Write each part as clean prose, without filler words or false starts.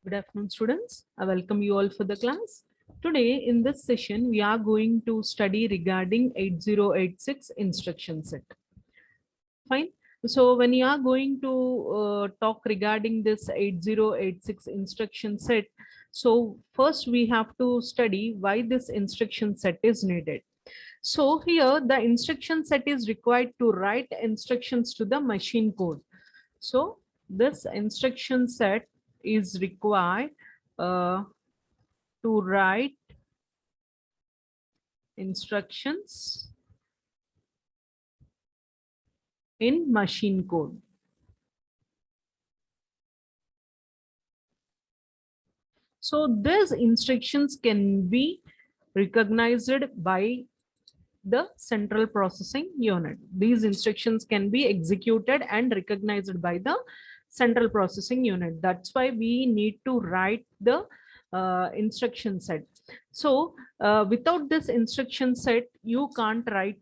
Good afternoon, students. I welcome you all for the class. Today, in this session, we are going to study regarding 8086 instruction set. Fine. So, when you are going to talk regarding this 8086 instruction set, so first we have to study why this instruction set is needed. So, here the instruction set is required to write instructions to the machine code. So, this instruction set is required to write instructions in machine code. So these instructions can be recognized by the central processing unit. These instructions can be executed and recognized by the central processing unit. That's why we need to write the instruction set. So without this instruction set, you can't write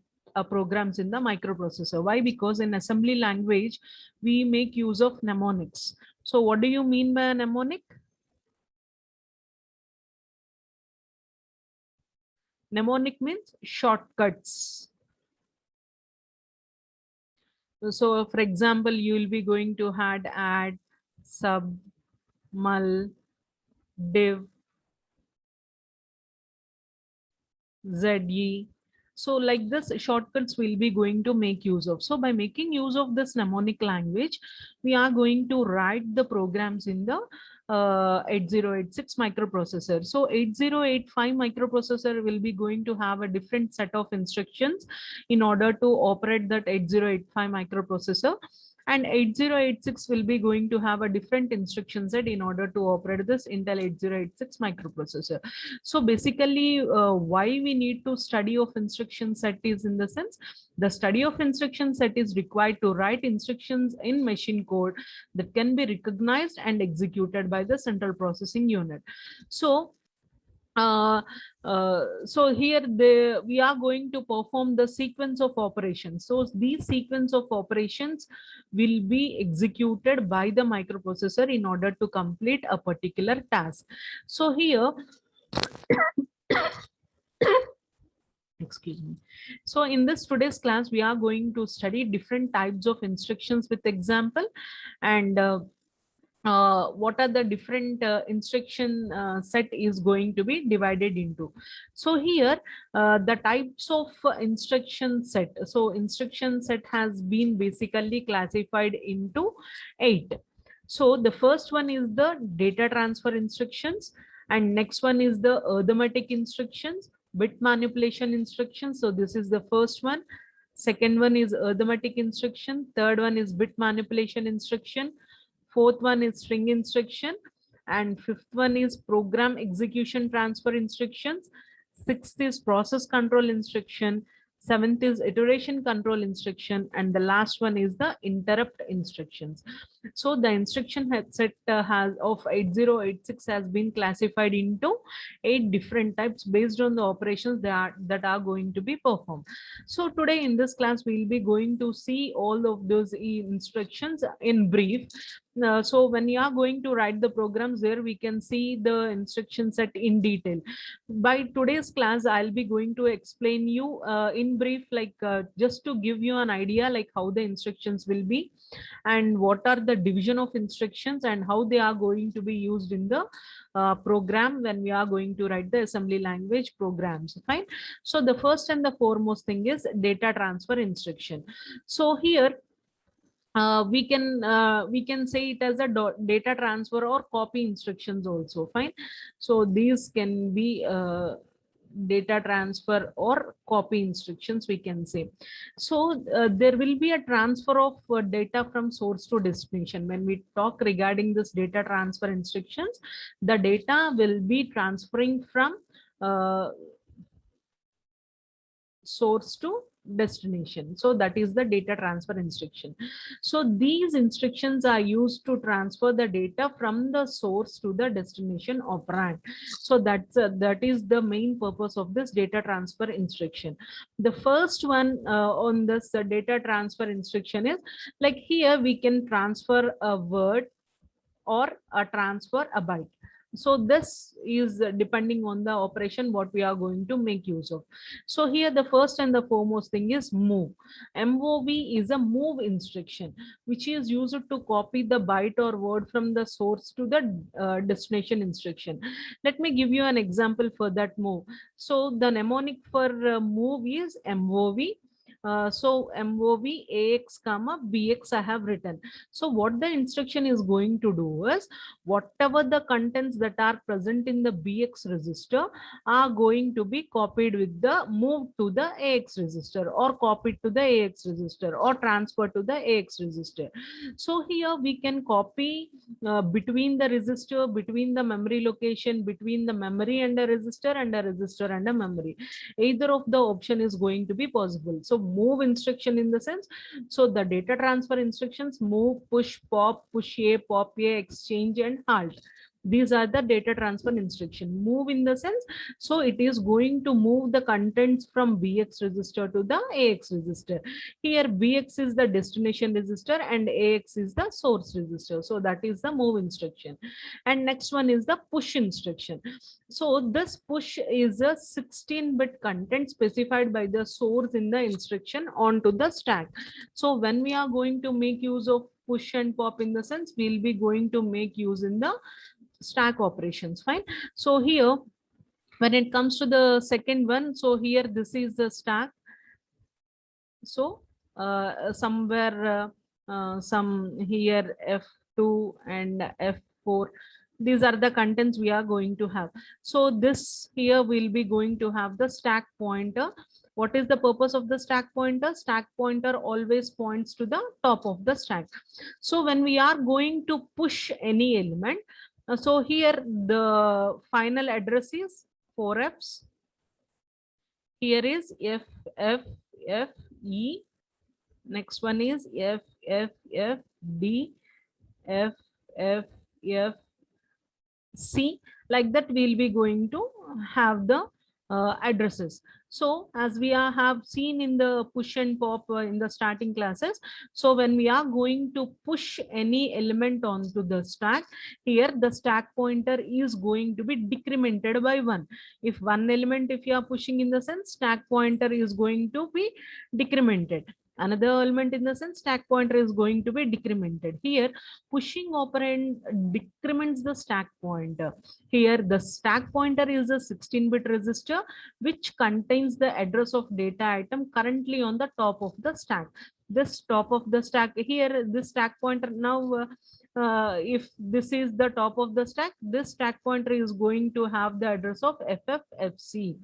programs in the microprocessor. Why? Because in assembly language, we make use of mnemonics. So what do you mean by a mnemonic? Mnemonic means shortcuts. So for example, you will be going to add, sub, mul, div, ze. So like this shortcuts we'll be going to make use of. So by making use of this mnemonic language, we are going to write the programs in the 8086 microprocessor. So 8085 microprocessor will be going to have a different set of instructions in order to operate that 8085 microprocessor. And 8086 will be going to have a different instruction set in order to operate this Intel 8086 microprocessor. So basically, why we need to study of instruction set is in the sense, the study of instruction set is required to write instructions in machine code that can be recognized and executed by the central processing unit. So so here we are going to perform the sequence of operations. So these sequence of operations will be executed by the microprocessor in order to complete a particular task. So here excuse me. So in this today's class, we are going to study different types of instructions with example, and what are the different instruction set is going to be divided into. So here the types of instruction set. So instruction set has been basically classified into 8. So the first one is the data transfer instructions, and next one is the arithmetic instructions, bit manipulation instructions. So this is the first one. Second one is arithmetic instruction. Third one is bit manipulation instruction. Fourth one is string instruction, and fifth one is program execution transfer instructions. Sixth is process control instruction. Seventh is iteration control instruction, and the last one is the interrupt instructions. So the instruction set has of 8086 has been classified into 8 different types based on the operations that are going to be performed. So today in this class, we'll be going to see all of those instructions in brief. So when you are going to write the programs there, we can see the instruction set in detail. By today's class, I'll be going to explain you in brief, like just to give you an idea, like how the instructions will be and what are the division of instructions and how they are going to be used in the program when we are going to write the assembly language programs. Fine. So the first and the foremost thing is data transfer instruction. So here we can say it as a data transfer or copy instructions also. Fine. So these can be data transfer or copy instructions, we can say. So there will be a transfer of data from source to destination. When we talk regarding this data transfer instructions, the data will be transferring from source to destination. So that is the data transfer instruction. So these instructions are used to transfer the data from the source to the destination operand. So that is the main purpose of this data transfer instruction. The first one on this data transfer instruction is, like here we can transfer a word, or a transfer a byte. So this is depending on the operation what we are going to make use of. So here the first and the foremost thing is move. MOV is a move instruction which is used to copy the byte or word from the source to the destination instruction. Let me give you an example for that move. So the mnemonic for move is MOV. So MOV AX comma BX I have written. So what the instruction is going to do is, whatever the contents that are present in the BX register are going to be copied with the move to the AX register, or copied to the AX register, or transferred to the AX register. So here we can copy between the register, between the memory location, between the memory and a register, and a register and a memory. Either of the option is going to be possible. So move instruction in the sense, so the data transfer instructions: move, push, pop, push A, pop A, exchange, and halt. These are the data transfer instruction. Move in the sense, so it is going to move the contents from BX register to the AX register. Here BX is the destination register and AX is the source register. So that is the move instruction. And next one is the push instruction. So this push is a 16-bit content specified by the source in the instruction onto the stack. So when we are going to make use of push and pop, in the sense, we'll be going to make use in the stack operations. Fine. So here when it comes to the second one, so here this is the stack. So somewhere some here F2 and F4, these are the contents we are going to have. So this here will be going to have the stack pointer. What is the purpose of the stack pointer? Stack pointer always points to the top of the stack. So when we are going to push any element, so here the final address is 4Fs. Here is F, F, F, E. Next one is F, F, F, D, F, F, F, C. Like that we'll be going to have the addresses. So as we have seen in the push and pop in the starting classes, so when we are going to push any element onto the stack, here the stack pointer is going to be decremented by 1. If one element, if you are pushing, in the sense, stack pointer is going to be decremented. Another element, in the sense, stack pointer is going to be decremented. Here pushing operand decrements the stack pointer. Here the stack pointer is a 16-bit register which contains the address of data item currently on the top of the stack. This top of the stack, here this stack pointer now, if this is the top of the stack, this stack pointer is going to have the address of FFFC.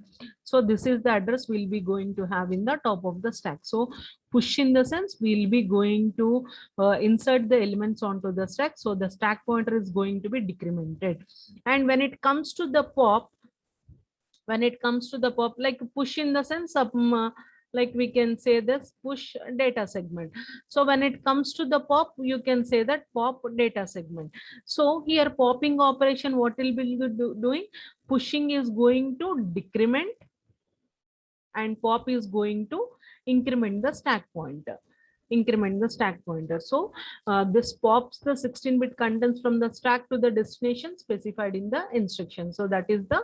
So this is the address we'll be going to have in the top of the stack. So push, in the sense, we'll be going to insert the elements onto the stack. So the stack pointer is going to be decremented. And when it comes to the pop, like push, in the sense, like we can say this push data segment. So when it comes to the pop, you can say that pop data segment. So here popping operation, what will be doing? Pushing is going to decrement and pop is going to increment the stack pointer. So this pops the 16-bit contents from the stack to the destination specified in the instruction. So that is the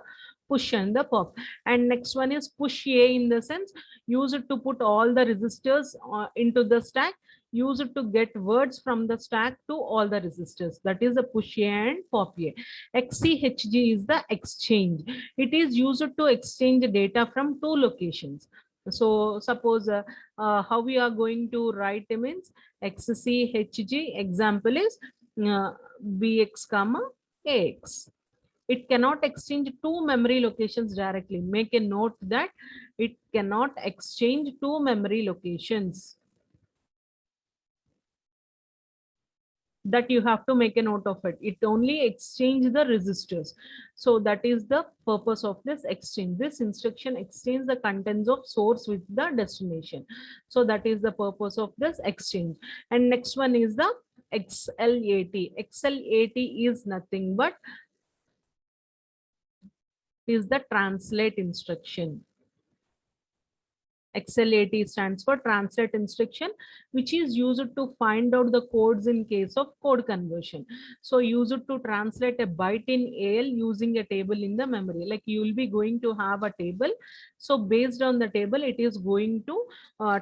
push and the pop. And next one is push A, in the sense, use it to put all the registers into the stack, use it to get words from the stack to all the registers. That is the push A and pop A. XCHG is the exchange. It is used to exchange data from two locations. So suppose how we are going to write means XCHG, example is BX comma AX. It cannot exchange two memory locations directly. Make a note that it cannot exchange two memory locations. That you have to make a note of it. It only exchange the registers. So that is the purpose of this exchange. This instruction exchange the contents of source with the destination. So that is the purpose of this exchange. And next one is the XLAT. XLAT is nothing but is the translate instruction. XLAT stands for translate instruction, which is used to find out the codes in case of code conversion. So use it to translate a byte in AL using a table in the memory. Like you will be going to have a table. So based on the table, it is going to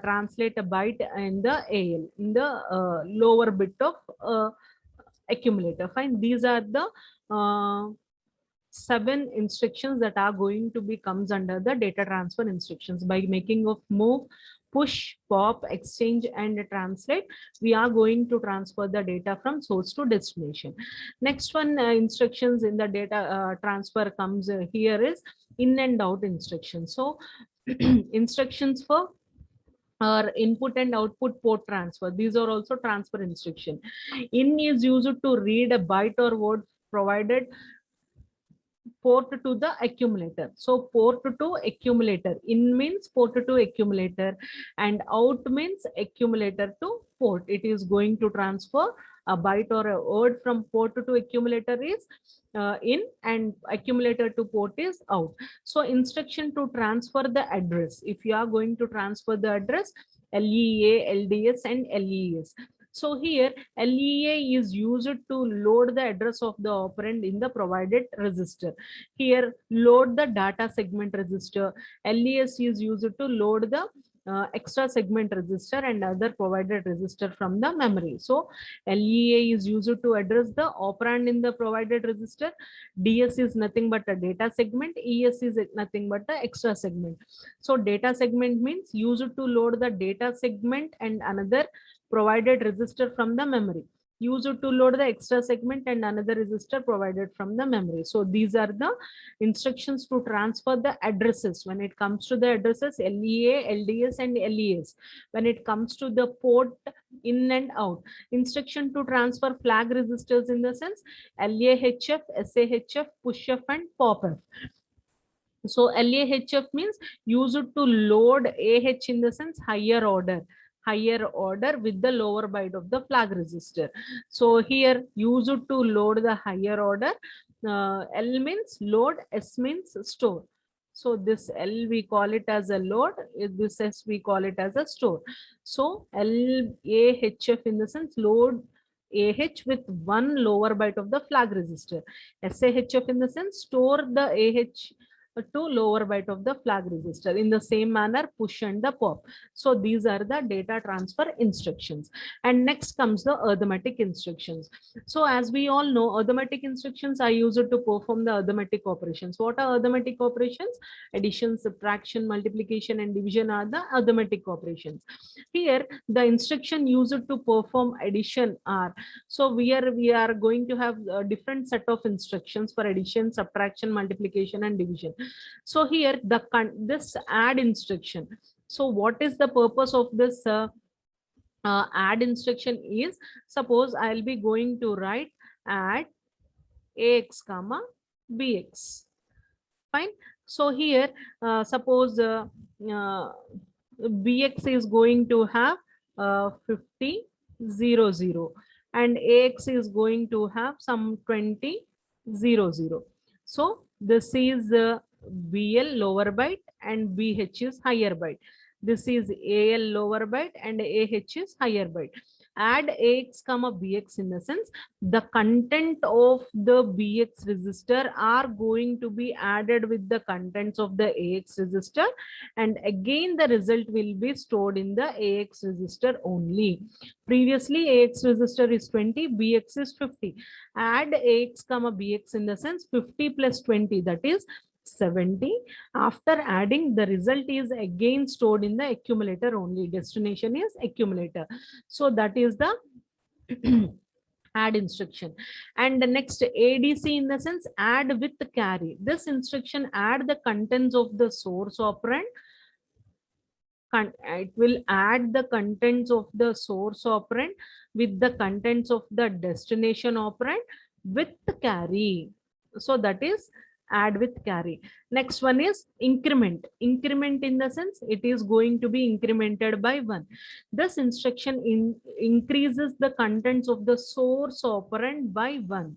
translate a byte in the AL, in the lower bit of accumulator. Fine. These are the 7 instructions that are going to be comes under the data transfer instructions. By making of move, push, pop, exchange, and translate, we are going to transfer the data from source to destination. Next one, instructions in the data transfer comes here is in and out instructions. So instructions for or input and output port transfer, these are also transfer instruction. In is used to read a byte or word provided port to the accumulator. So port to accumulator, in means port to accumulator, and out means accumulator to port. It is going to transfer a byte or a word from port to accumulator is in, and accumulator to port is out. So instruction to transfer the address, if you are going to transfer the address, LEA, LDS, and LES. So here LEA is used to load the address of the operand in the provided register. Here load the data segment register. LES is used to load the extra segment register and other provided register from the memory. So LEA is used to address the operand in the provided register. DS is nothing but a data segment. ES is nothing but the extra segment. So data segment means used to load the data segment and another provided register from the memory. Use it to load the extra segment and another register provided from the memory. So these are the instructions to transfer the addresses. When it comes to the addresses, LEA, LDS, and LES. When it comes to the port in and out, instruction to transfer flag registers in the sense LAHF, SAHF, PUSHF, and POPF. So LAHF means use it to load AH in the sense higher order with the lower byte of the flag register. So here use it to load the higher order. L means load, S means store. So this L we call it as a load, this S we call it as a store. So LAHF in the sense load AH with one lower byte of the flag register. SAHF in the sense store the AH to lower byte of the flag register. In the same manner, push and the pop. So these are the data transfer instructions. And next comes the arithmetic instructions. So as we all know, arithmetic instructions are used to perform the arithmetic operations. What are arithmetic operations? Addition, subtraction, multiplication, and division are the arithmetic operations. Here, the instruction used to perform addition are, so we are going to have a different set of instructions for addition, subtraction, multiplication, and division. So here this add instruction. So what is the purpose of this add instruction is, suppose I'll be going to write add AX comma BX. Fine. So here suppose BX is going to have 50 00 and AX is going to have some 20 00. So this is BL lower byte and BH is higher byte. This is AL lower byte and AH is higher byte. Add AX comma BX in the sense the content of the BX register are going to be added with the contents of the AX register, and again the result will be stored in the AX register only. Previously AX register is 20, BX is 50. Add AX comma BX in the sense 50 plus 20, that is 70. After adding, the result is again stored in the accumulator only. Destination is accumulator. So that is the add instruction. And the next ADC in the sense add with carry. This instruction add the contents of the source operand. It will add the contents of the source operand with the contents of the destination operand with carry. So that is add with carry. Next one is increment. Increment in the sense it is going to be incremented by 1. This instruction increases the contents of the source operand by 1.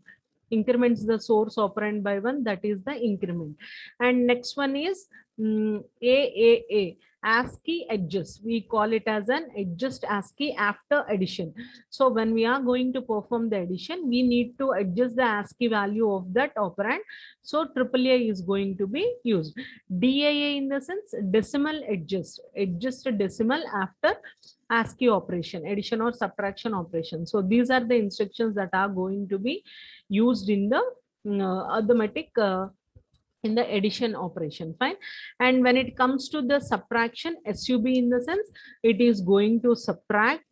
Increments the source operand by 1, that is the increment. And next one is AAA, ASCII adjust. We call it as an adjust ASCII after addition. So when we are going to perform the addition, we need to adjust the ASCII value of that operand. So AAA is going to be used. DAA in the sense decimal adjust, adjust a decimal after ASCII operation, addition or subtraction operation. So these are the instructions that are going to be used in the arithmetic in the addition operation. Fine. And when it comes to the subtraction, SUB in the sense it is going to subtract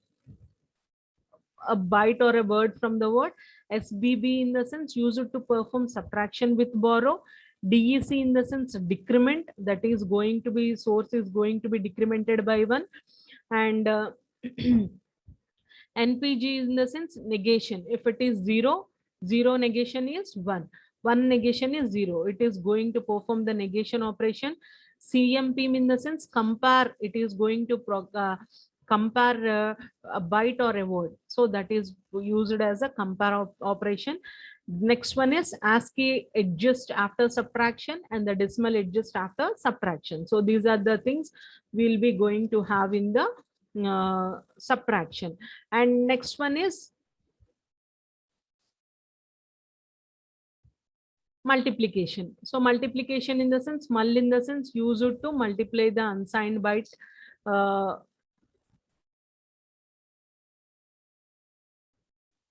a byte or a word from the word. SBB in the sense use it to perform subtraction with borrow. DEC in the sense decrement, that is going to be source is going to be decremented by 1. And NPG in the sense negation. If it is 0, 0 negation is 1. 1 negation is 0. It is going to perform the negation operation. CMP in the sense compare. It is going to compare a byte or a word. So that is used as a compare operation. Next one is ASCII adjust after subtraction and the decimal adjust after subtraction. So these are the things we'll be going to have in the subtraction. And next one is multiplication. So multiplication in the sense, mul in the sense use it to multiply the unsigned byte.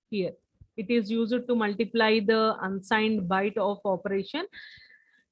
Here it is used to multiply the unsigned byte of operation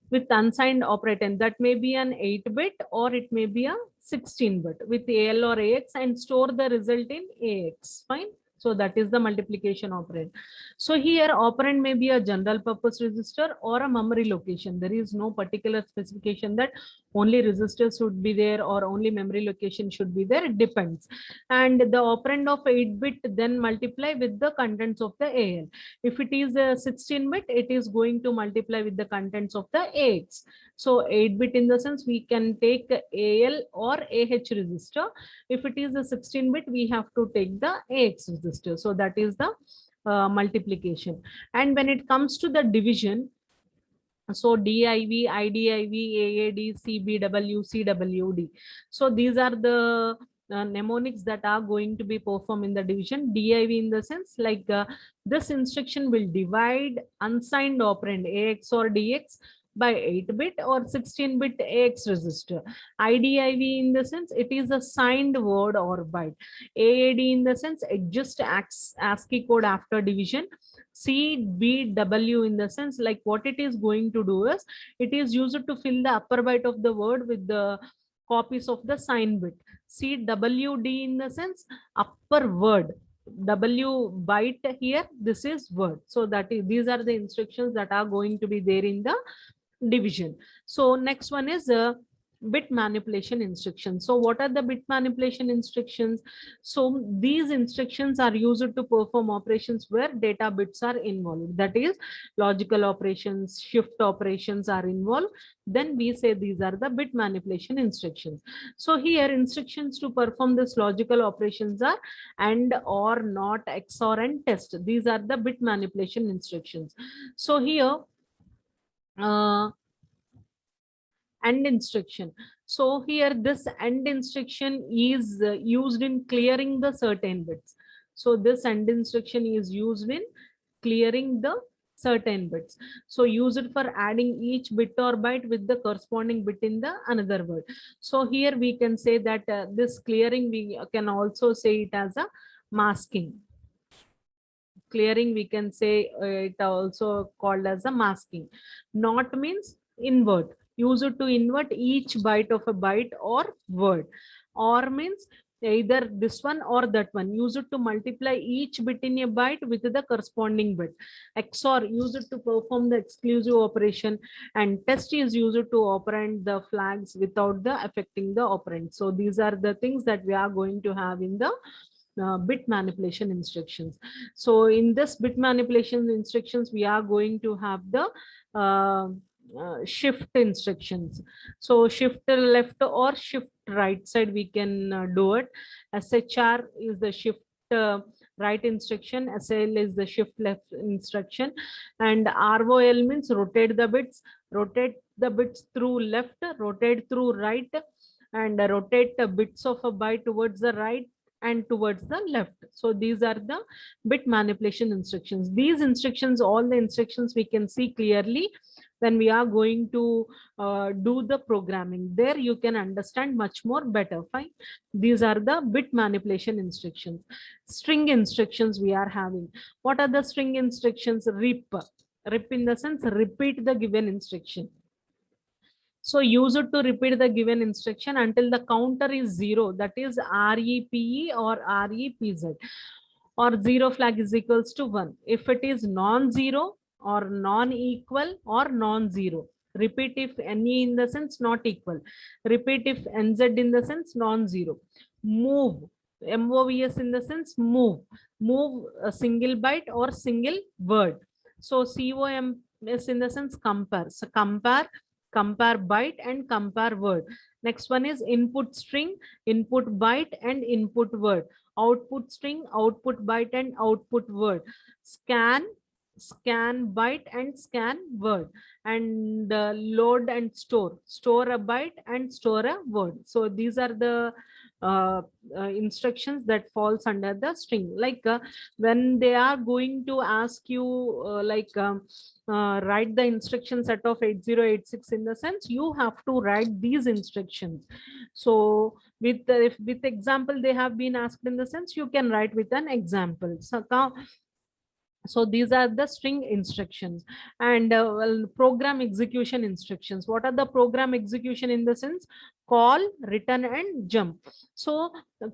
with unsigned operand. That may be an 8-bit or it may be a 16-bit with AL or AX, and store the result in AX. Fine. So that is the multiplication operand. So here operand may be a general purpose register or a memory location. There is no particular specification that only registers should be there or only memory location should be there. It depends. And the operand of 8-bit then multiply with the contents of the AL. If it is a 16-bit, it is going to multiply with the contents of the AX. So 8-bit in the sense we can take AL or AH register. If it is a 16-bit, we have to take the AX register. So that is the multiplication. And when it comes to the division, so DIV, IDIV, AAD, CBW, CWD. So these are the mnemonics that are going to be performed in the division. DIV in the sense like this instruction will divide unsigned operand AX or DX by 8-bit or 16-bit AX register. IDIV in the sense it is a signed word or byte. AAD in the sense adjust ASCII code after division. CBW in the sense like what it is going to do is it is used to fill the upper byte of the word with the copies of the sign bit. CWD in the sense upper word. W byte here, this is word. So that is, these are the instructions that are going to be there in the division. So next one is bit manipulation instructions. So what are the bit manipulation instructions? So these instructions are used to perform operations where data bits are involved. That is logical operations, shift operations are involved. Then we say these are the bit manipulation instructions. So here instructions to perform this logical operations are and, or, not, XOR, and test. These are the bit manipulation instructions. So here AND instruction. So here this AND instruction is used in clearing the certain bits. So this AND instruction is used in clearing the certain bits. So use it for adding each bit or byte with the corresponding bit in the another word. So here we can say that this clearing, we can also say it as a masking. Clearing, we can say it also called as a masking. Not means invert. Use it to invert each byte of a byte or word. Or means either this one or that one. Use it to multiply each bit in a byte with the corresponding bit. XOR, use it to perform the exclusive operation, and test is used to operand the flags without the affecting the operand. So these are the things that we are going to have in the bit manipulation instructions. So in this bit manipulation instructions, we are going to have the shift instructions. So shift left or shift right side, we can do it. SHR is the shift right instruction, SL is the shift left instruction, and ROL means rotate the bits through left, rotate through right, and rotate the bits of a byte towards the right and towards the left. So these are the bit manipulation instructions. These instructions, all the instructions we can see clearly when we are going to do the programming. There you can understand much more better. Fine. These are the bit manipulation instructions. String instructions we are having. What are the string instructions? Rip. Rip in the sense repeat the given instruction. So use it to repeat the given instruction until the counter is 0, that is REPE or REPZ, or 0 flag is equals to 1. If it is non-zero or non-equal or non-zero. Repeat if NE in the sense not equal. Repeat if NZ in the sense non-zero. Move. MOVS in the sense move. Move a single byte or single word. So COMS in the sense compare. So compare byte and compare word. Next one is input string, input byte and input word. Output string, output byte and output word. Scan byte and scan word. And load and store a byte and store a word. So these are the instructions that falls under the string. Like when they are going to ask you write the instruction set of 8086 in the sense you have to write these instructions. So with if with example they have been asked in the sense you can write with an example. So these are the string instructions. And well, program execution instructions. What are the program execution in the sense? Call, return and jump. So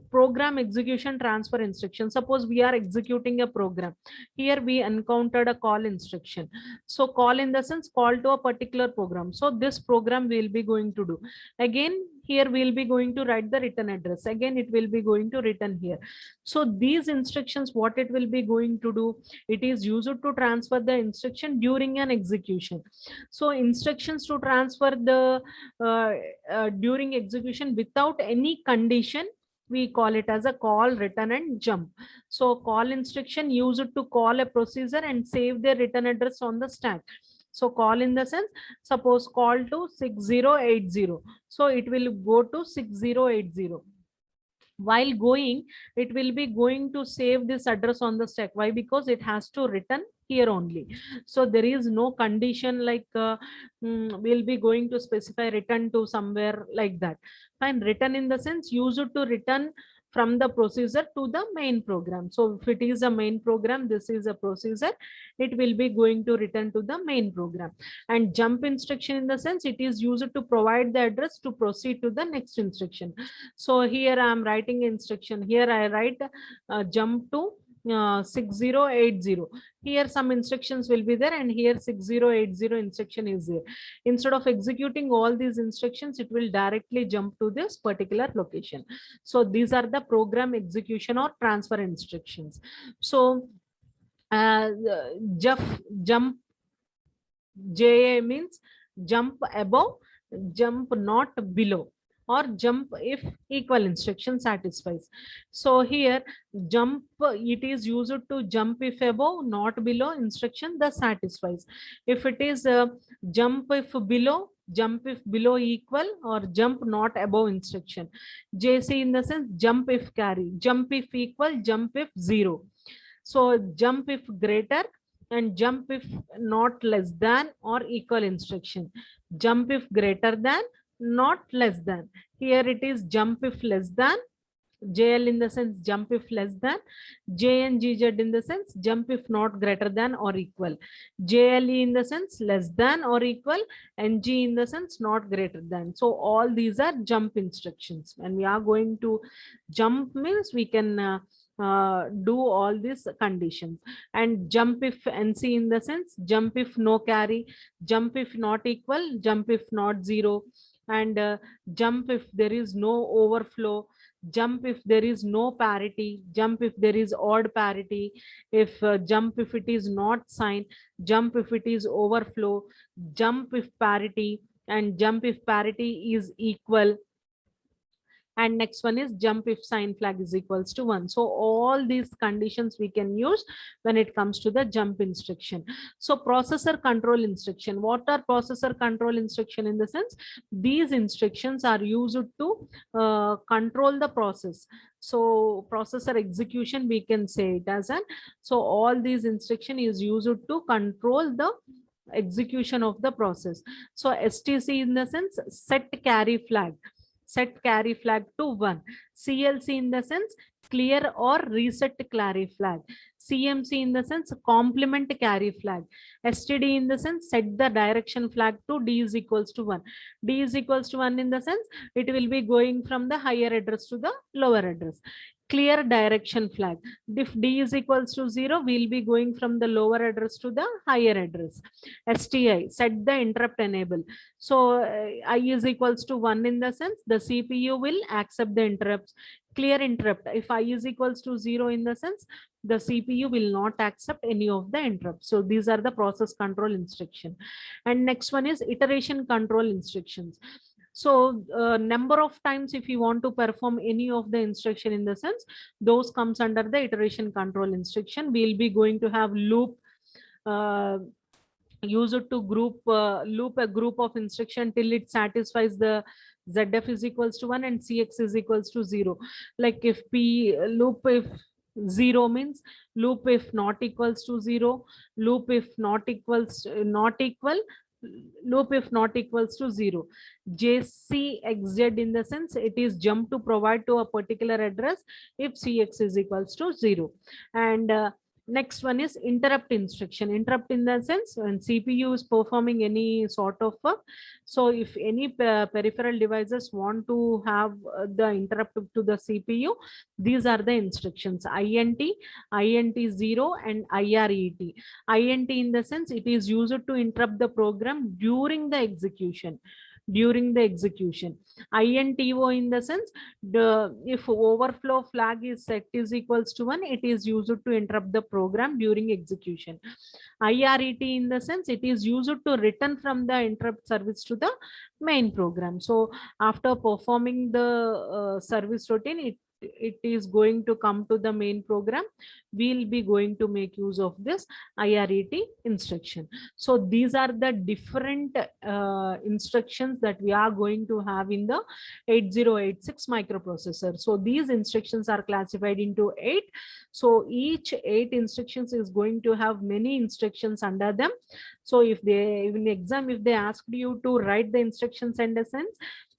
program execution transfer instruction. Suppose we are executing a program. Here we encountered a call instruction. So call in the sense call to a particular program. So this program will be going to do. Again, here we'll be going to write the return address. Again, it will be going to return here. So these instructions, what it will be going to do? It is used to transfer the instruction during an execution. So instructions to transfer the during execution without any condition, we call it as a call, return and jump. So call instruction used to call a procedure and save their return address on the stack. So call in the sense, suppose call to 6080. So it will go to 6080. While going, it will be going to save this address on the stack. Why? Because it has to return here only. So there is no condition like we'll be going to specify return to somewhere like that. Fine. Return in the sense used to return from the procedure to the main program. So if it is a main program, this is a procedure, it will be going to return to the main program. And jump instruction in the sense it is used to provide the address to proceed to the next instruction. So here I am writing instruction. Here I write jump to 6080. Here some instructions will be there and here 6080 instruction is there. Instead of executing all these instructions, it will directly jump to this particular location. So these are the program execution or transfer instructions. So jump JA means jump above, jump not below, or jump if equal instruction satisfies. So here jump, it is used to jump if above, not below instruction that satisfies. If it is jump if below, jump if below equal, or jump not above instruction. JC in the sense jump if carry, jump if equal, jump if 0. So jump if greater and jump if not less than or equal instruction. Jump if greater than, not less than. Here it is jump if less than, JL in the sense jump if less than, J and GZ in the sense jump if not greater than or equal, JLE in the sense less than or equal, and G in the sense not greater than. So all these are jump instructions. When we are going to jump means we can do all these conditions. And jump if NC in the sense jump if no carry, jump if not equal, jump if not 0, and jump if there is no overflow, jump if there is no parity, jump if there is odd parity, if jump if it is not sign, jump if it is overflow, jump if parity, and jump if parity is equal, and next one is jump if sign flag is equals to 1. So all these conditions we can use when it comes to the jump instruction. So processor control instruction, what are processor control instruction? In the sense, these instructions are used to control the process. So processor execution we can say it as an, so all these instruction is used to control the execution of the process. So STC in the sense, set carry flag, set carry flag to 1. CLC in the sense, clear or reset carry flag. CMC in the sense, complement carry flag. STD in the sense, set the direction flag to D is equals to 1. D is equals to 1 in the sense, it will be going from the higher address to the lower address. Clear direction flag, if D is equals to 0, we'll be going from the lower address to the higher address. STI, set the interrupt enable. So I is equals to 1 in the sense, the CPU will accept the interrupts. Clear interrupt, if I is equals to 0 in the sense, the CPU will not accept any of the interrupts. So these are the process control instruction. And next one is iteration control instructions. So number of times if you want to perform any of the instruction, in the sense, those comes under the iteration control instruction. We'll be going to have loop, use it to loop a group of instruction till it satisfies the ZF is equals to 1 and CX is equals to 0. Like if P loop if 0 means loop if not equals to 0, loop if not equals not equal, loop if not equals to 0. JCXZ in the sense, it is jump to provide to a particular address if CX is equals to 0. And next one is interrupt instruction. Interrupt in the sense, when CPU is performing any sort of work. So if any peripheral devices want to have the interrupt to the CPU, these are the instructions: INT, INT0 and IRET. INT in the sense, it is used to interrupt the program during the execution. During the execution. INTO in the sense, if overflow flag is set is equals to 1, it is used to interrupt the program during execution. IRET in the sense, it is used to return from the interrupt service to the main program. So after performing the service routine, it is going to come to the main program. We'll be going to make use of this IRET instruction. So these are the different instructions that we are going to have in the 8086 microprocessor. So these instructions are classified into 8. So each 8 instructions is going to have many instructions under them. So if they, in exam, if they asked you to write the instructions in a sense,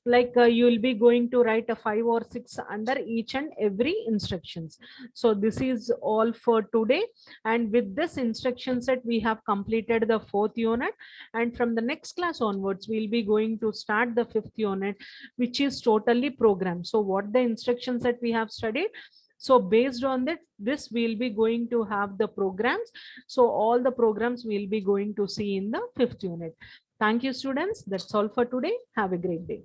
like you will be going to write a 5 or 6 under each and every instructions. So this is all for today, and with this instruction set we have completed the 4th unit, and from the next class onwards we'll be going to start the 5th unit, which is totally programmed. So what the instruction set we have studied, so based on that, this we'll be going to have the programs. So all the programs we'll be going to see in the 5th unit. Thank you, students. That's all for today. Have a great day.